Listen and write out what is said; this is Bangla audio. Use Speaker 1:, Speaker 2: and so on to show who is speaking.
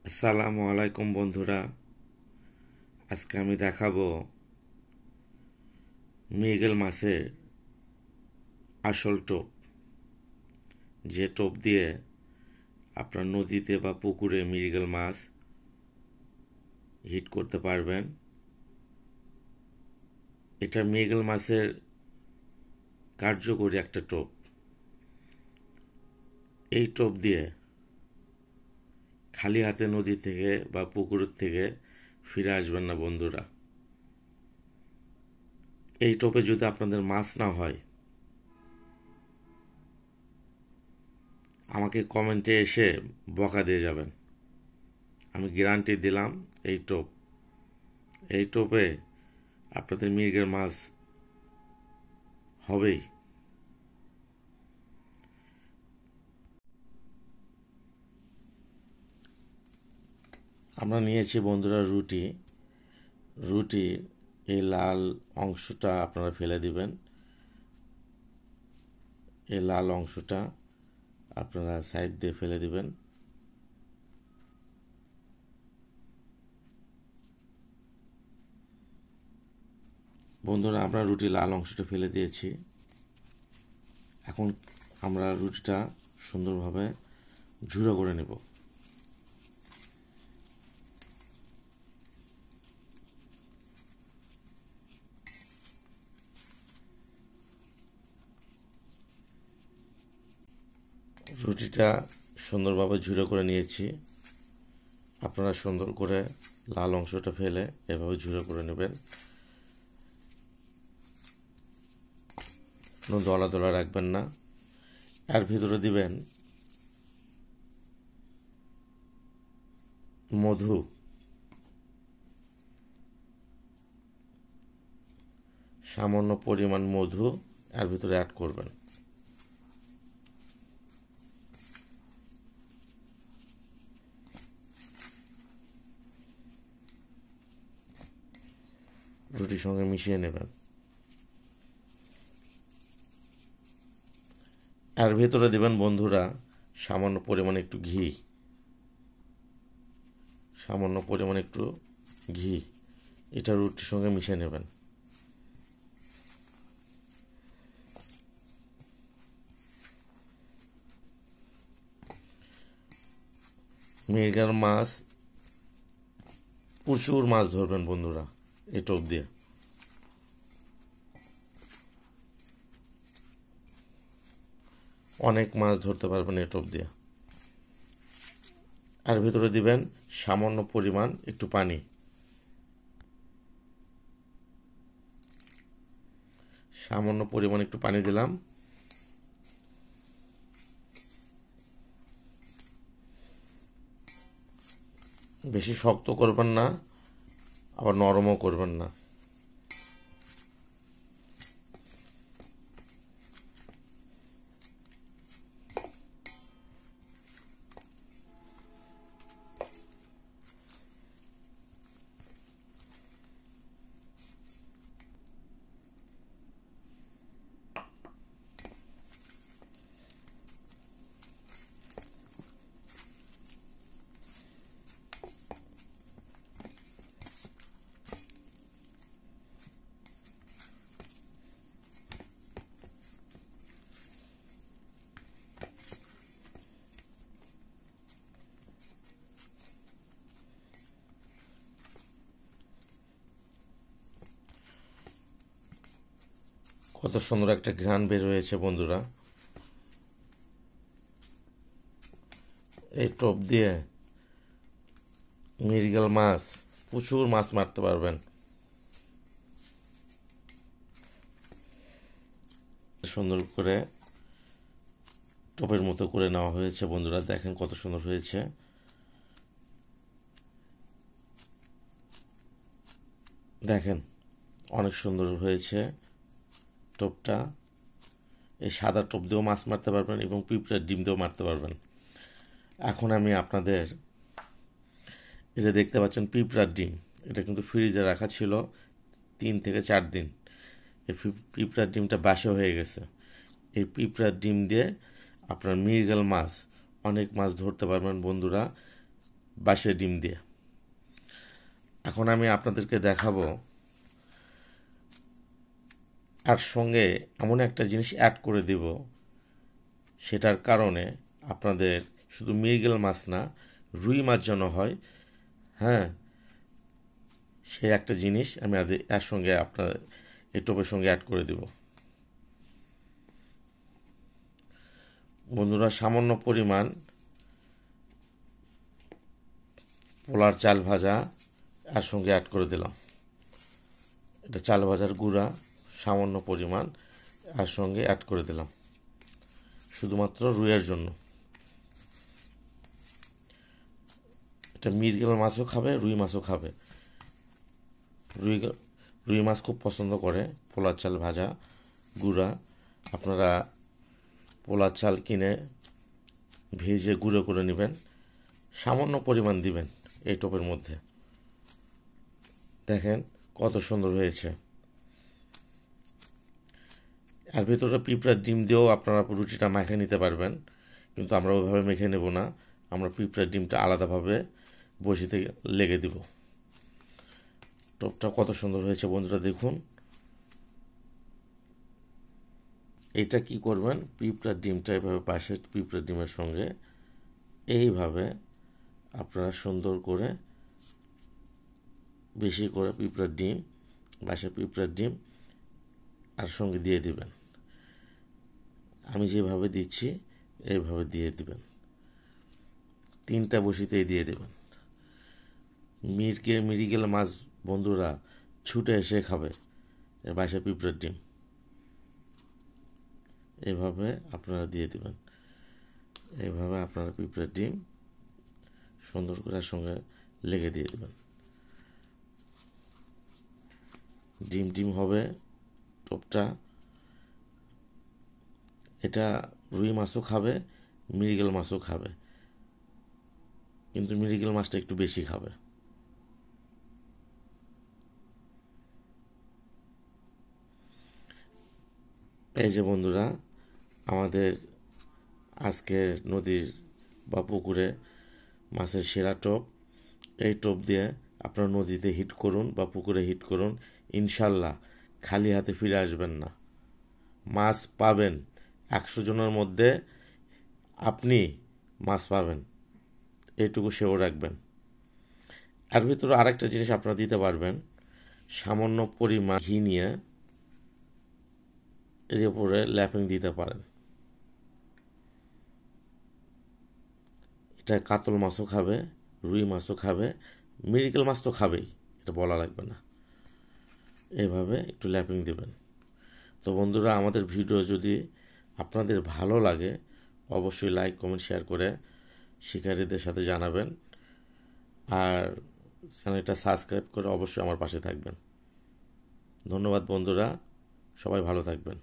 Speaker 1: আসসালামু আলাইকুম বন্ধুরা। আজকে আমি দেখাবো মৃগেল মাছের আসল টোপ, যে টোপ দিয়ে আপনার নদীতে বা পুকুরে মৃগেল মাছ হিট করতে পারবেন। এটা মৃগেল মাছের কার্যকরী একটা টোপ। এই টোপ দিয়ে খালি হাতে নদী থেকে বা পুকুরের থেকে ফিরে আসবেন না বন্ধুরা। এই টোপে যদি আপনাদের মাছ না হয়, আমাকে কমেন্টে এসে বকা দিয়ে যাবেন। আমি গ্যারান্টি দিলাম, এই টোপে আপনাদের মৃগের মাছ হবেই। আমরা নিয়েছি বন্ধুরা রুটি এই লাল অংশটা আপনারা ফেলে দিবেন। এই লাল অংশটা আপনারা সাইড দিয়ে ফেলে দিবেন। বন্ধুরা, আমরা রুটি লাল অংশটা ফেলে দিয়েছি। এখন আমরা রুটিটা সুন্দরভাবে ঝুড়ো করে নেব। রুটিটা সুন্দরভাবে ঝুড়ো করে নিয়েছি। আপনারা সুন্দর করে লাল অংশটা ফেলে এভাবে ঝুড়ো করে নেবেন। কোনো দলা দলা রাখবেন না। এর ভিতরে দিবেন মধু, সামান্য পরিমাণ মধু এর ভিতরে অ্যাড করবেন। রুটির সঙ্গে মিশিয়ে নেবেন। এর ভিতরে দিবেন বন্ধুরা সামান্য পরিমাণ একটু ঘি। এটা রুটির সঙ্গে মিশিয়ে নেবেন। মৃগেল মাছ, প্রচুর মাছ ধরবেন বন্ধুরা এই টোপ দিয়ে। অনেক মাছ ধরতে পারবেন এই টোপ দিয়ে। আর ভিতরে দিবেন সামান্য পরিমাণ একটু পানি। সামান্য পরিমাণ একটু পানি দিলাম। বেশি শক্ত করবেন না, আবার নরমও করবেন না। কত সুন্দর একটা ঘ্রাণ বের হয়েছে বন্ধুরা। এই টোপ দিয়ে মৃগেল মাছ, প্রচুর মাছ মারতে পারবেন। সুন্দর করে টোপের মতো করে নেওয়া হয়েছে বন্ধুরা, দেখেন কত সুন্দর হয়েছে। দেখেন অনেক সুন্দর হয়েছে টোপটা। এই সাদা টোপ দিয়েও মাছ মারতে পারবেন এবং পিঁপড়ার ডিম দিয়েও মারতে পারবেন। এখন আমি আপনাদের, এই যে দেখতে পাচ্ছেন পিঁপড়ার ডিম, এটা কিন্তু ফ্রিজে রাখা ছিল 3 থেকে 4 দিন। এই পিঁপড়ার ডিমটা বাসা হয়ে গেছে। এই পিঁপড়ার ডিম দিয়ে আপনার মৃগেল মাছ, অনেক মাছ ধরতে পারবেন বন্ধুরা। বাঁশের ডিম দিয়ে। এখন আমি আপনাদেরকে দেখাবো আর সঙ্গে এমন একটা জিনিস অ্যাড করে দিব, সেটার কারণে আপনাদের শুধু মৃগেল মাছ না, রুই মাছ যেন হয়, হ্যাঁ, সেই একটা জিনিস আমি এর সঙ্গে আপনার এই টোপের সঙ্গে অ্যাড করে দিব। বন্ধুরা, সামান্য পরিমাণ পোলার চাল ভাজা এর সঙ্গে অ্যাড করে দিলাম। এটা চাল ভাজার গুঁড়া সামান্য পরিমাণ এর সঙ্গে অ্যাড করে দিলাম, শুধুমাত্র রুইয়ের জন্য। এটা মৃগেল মাছও খাবে, রুই মাছও খাবে। রুই মাছ খুব পছন্দ করে পোলার চাল ভাজা গুঁড়া। আপনারা পোলার চাল কিনে ভেজে গুঁড়ো করে নেবেন, সামান্য পরিমাণ দিবেন এই টোপের মধ্যে। দেখেন কত সুন্দর হয়েছে। আর ভেতরে পিঁপড়ার ডিম দিয়েও আপনারা রুটিটা মেখে নিতে পারবেন, কিন্তু আমরা ওইভাবে মেখে নেব না, আমরা পিঁপড়ার ডিমটা আলাদাভাবে বসিতে লেগে দিব। টোপটা কত সুন্দর হয়েছে বন্ধুরা, দেখুন। এটা কি করবেন, পিঁপড়ার ডিমটা এভাবে পাশে পিঁপড়ার ডিমের সঙ্গে এইভাবে আপনারা সুন্দর করে বেশি করে পিঁপড়ার ডিম, বাসা পিঁপড়ার ডিম আর সঙ্গে দিয়ে দিবেন। আমি যেভাবে দিচ্ছি এইভাবে দিয়ে দিবেন, 3টা বসিতেই দিয়ে দেবেন। মৃগেল মাছ বন্ধুরা ছুটে এসে খাবে বাসা পিঁপড়ার ডিম। এভাবে আপনারা দিয়ে দিবেন, এইভাবে আপনারা পিঁপড়ার ডিম সুন্দর করে সঙ্গে লেগে দিয়ে দেবেন। ডিম ডিম হবে টোপটা। এটা রুই মাছও খাবে, মৃগেল মাছও খাবে, কিন্তু মৃগেল মাছটা একটু বেশি খাবে। এই যে বন্ধুরা, আমাদের আজকের নদীর বা পুকুরে মাছের সেরা টোপ। এই টোপ দিয়ে আপনারা নদীতে হিট করুন বা পুকুরে হিট করুন, ইনশাল্লাহ খালি হাতে ফিরে আসবেন না। মাছ পাবেন, 100 জনের মধ্যে আপনি মাছ পাবেন, এইটুকু সেও রাখবেন। এর ভিতরে আরেকটা জিনিস আপনারা দিতে পারবেন, সামান্য পরিমাণ ঘি নিয়ে এর উপরে ল্যাপিং দিতে পারেন। এটা কাতল মাছও খাবে, রুই মাছও খাবে, মৃগেল মাছ তো খাবেই, এটা বলা লাগবে না। এইভাবে একটু ল্যাপিং দেবেন। তো বন্ধুরা, আমাদের ভিডিও যদি আপনাদের ভালো লাগে অবশ্যই লাইক কমেন্ট শেয়ার করে শিকারীদের সাথে জানাবেন, আর চ্যানেলটা সাবস্ক্রাইব করে অবশ্যই আমার পাশে থাকবেন। ধন্যবাদ বন্ধুরা, সবাই ভালো থাকবেন।